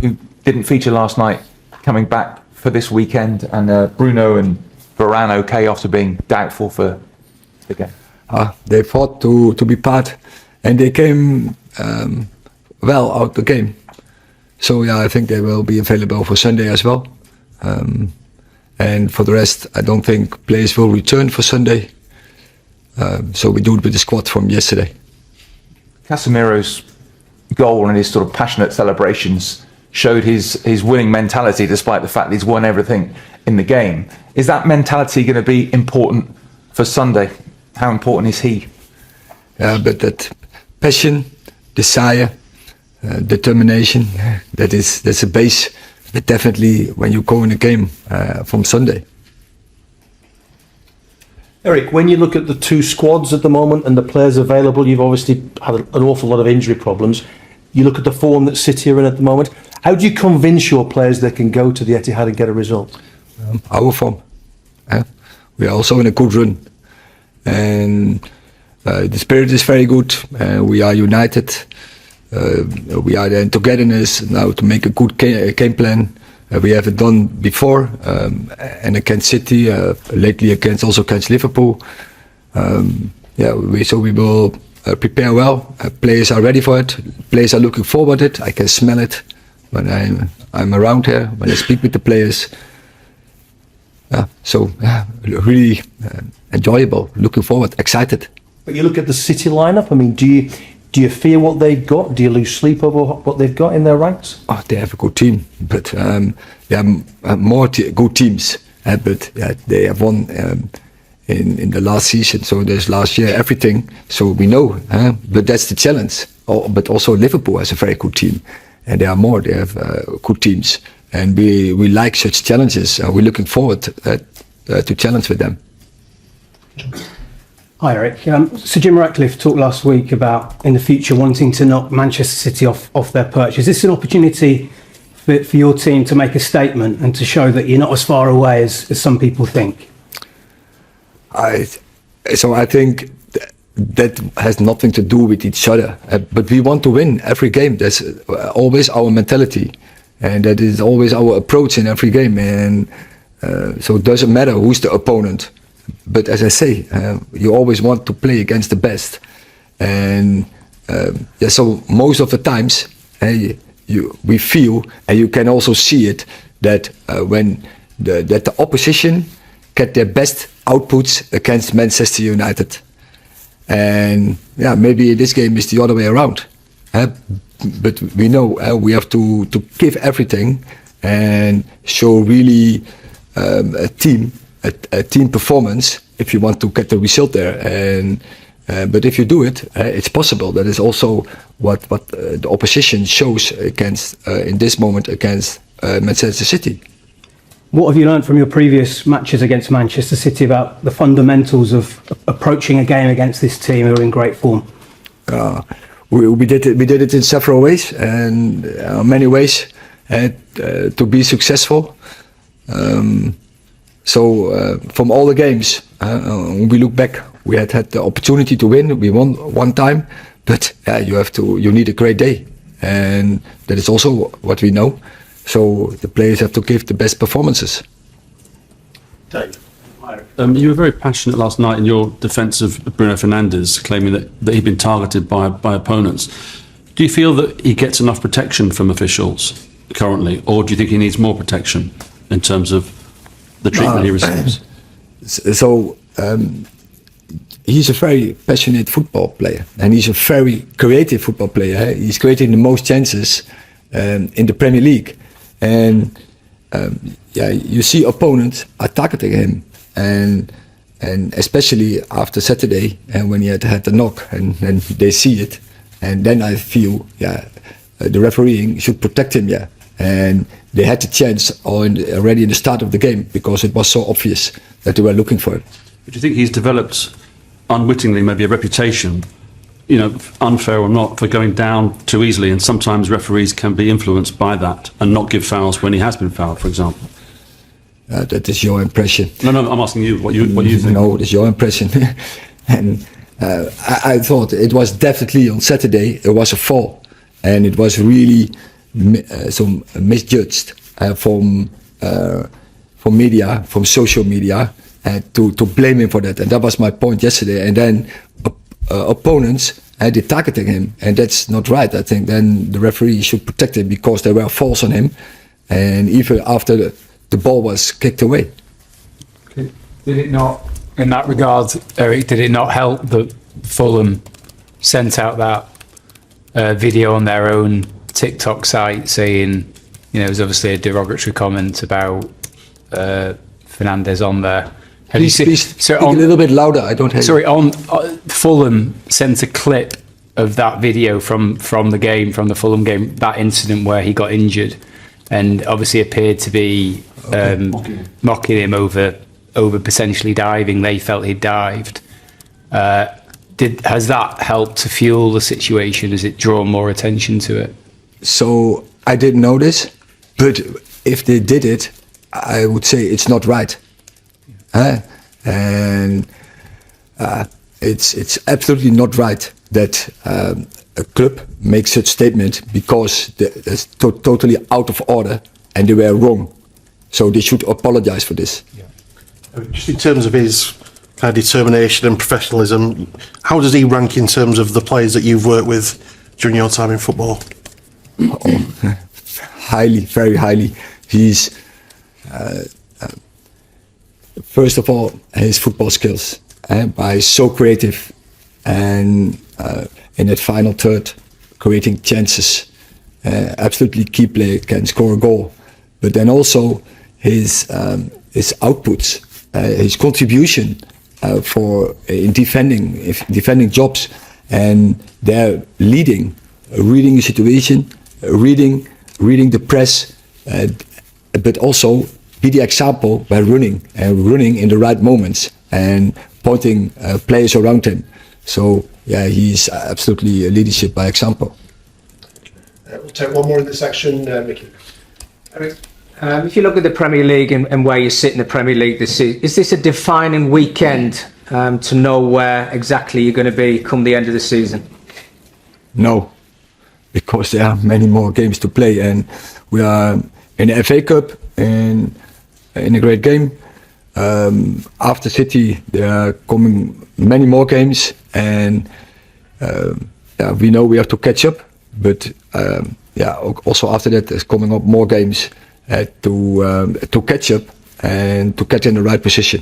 who didn't feature last night, coming back for this weekend, and Bruno and Varane okay after being doubtful for the game? They fought to be part, and they came well out the game. So I think they will be available for Sunday as well. And for the rest, I don't think players will return for Sunday. So we do it with the squad from yesterday. Casemiro's goal and his sort of passionate celebrations showed his winning mentality, despite the fact that he's won everything in the game. Is that mentality going to be important for Sunday? How important is he? But that passion, desire, determination, that's a base. But definitely when you go in a game from Sunday. Erik, when you look at the two squads at the moment and the players available, you've obviously had an awful lot of injury problems. You look at the form that City are in at the moment. How do you convince your players they can go to the Etihad and get a result? Our form. We are also in a good run. And the spirit is very good. We are united. We are in togetherness now to make a good game plan. We have it done before, and against City, lately against Liverpool. So we will prepare well. Players are ready for it. Players are looking forward to it. I can smell it when I'm around here, when I speak with the players. Really enjoyable. Looking forward, excited. But you look at the City lineup. I mean, do you fear what they've got? Do you lose sleep over what they've got in their ranks? They have a good team, but they have more good teams. But they have won in the last season. So there's last year everything. So we know. But that's the challenge. But also Liverpool has a very good team, and there are more. They have good teams, and we like such challenges. We're looking forward to challenge with them. Hi Erik. Sir Jim Ratcliffe talked last week about in the future wanting to knock Manchester City off their perch. Is this an opportunity for your team to make a statement and to show that you're not as far away as some people think? I think that has nothing to do with each other. But we want to win every game. That's always our mentality, and that is always our approach in every game. And so it doesn't matter who's the opponent. But as I say, you always want to play against the best, and so most of the times we feel, and you can also see it, that when the opposition get their best outputs against Manchester United, and maybe this game is the other way around. But we know we have to give everything and show really a team performance if you want to get the result there. And but if you do it, it's possible. That is also what the opposition shows against in this moment against Manchester City. What have you learned from your previous matches against Manchester City about the fundamentals of approaching a game against this team who are in great form? We did it in several ways, and many ways to be successful. From all the games, when we look back, we had the opportunity to win. We won one time, but you need a great day, and that is also what we know. So the players have to give the best performances. Dave. You were very passionate last night in your defence of Bruno Fernandes, claiming that he'd been targeted by opponents. Do you feel that he gets enough protection from officials currently, or do you think he needs more protection in terms of the treatment he receives? He's a very passionate football player, and he's a very creative football player. He's creating the most chances in the Premier League, and you see opponents are targeting him, and especially after Saturday, and when he had the knock, and they see it, and then I feel the refereeing should protect him, and they had the chance already in the start of the game because it was so obvious that they were looking for it. But do you think he's developed unwittingly maybe a reputation, unfair or not, for going down too easily, and sometimes referees can be influenced by that and not give fouls when he has been fouled, for example? That is your impression. No, I'm asking you what you think. No, that's your impression. And I thought it was definitely on Saturday, it was a foul, and it was really misjudged from media, from social media, to blame him for that. And that was my point yesterday. And then opponents they targeting him, and that's not right. I think then the referee should protect him because they were false on him, and even after the ball was kicked away. Did it not, in that regard, Erik, did it not help that Fulham sent out that video on their own TikTok site saying, it was obviously a derogatory comment about Fernandes on there. Please speak a little bit louder. I don't hear. Sorry, Fulham sent a clip of that video from the game, from the Fulham game, that incident where he got injured, and obviously appeared to be mocking him over potentially diving. They felt he'd dived. Has that helped to fuel the situation? Has it drawn more attention to it? So I didn't know this, but if they did it, I would say it's not right. And it's absolutely not right that a club makes such statement because it's totally out of order and they were wrong. So they should apologize for this. Yeah. Just in terms of his kind of determination and professionalism, how does he rank in terms of the players that you've worked with during your time in football? Highly, very highly. He's first of all, his football skills. By so creative and in that final third, creating chances. Absolutely key player, can score a goal. But then also his outputs, his contribution in defending jobs, and they're reading the situation, reading the press, but also be the example by running in the right moments and pointing players around him. So yeah, he's absolutely a leadership by example. We'll take one more in this section, Mickey. If you look at the Premier League and where you sit in the Premier League this season, is this a defining weekend to know where exactly you're going to be come the end of the season? No, because there are many more games to play, and we are in the FA Cup and in a great game. After City, there are coming many more games, and we know we have to catch up. But also after that, there's coming up more games to catch up and to get in the right position.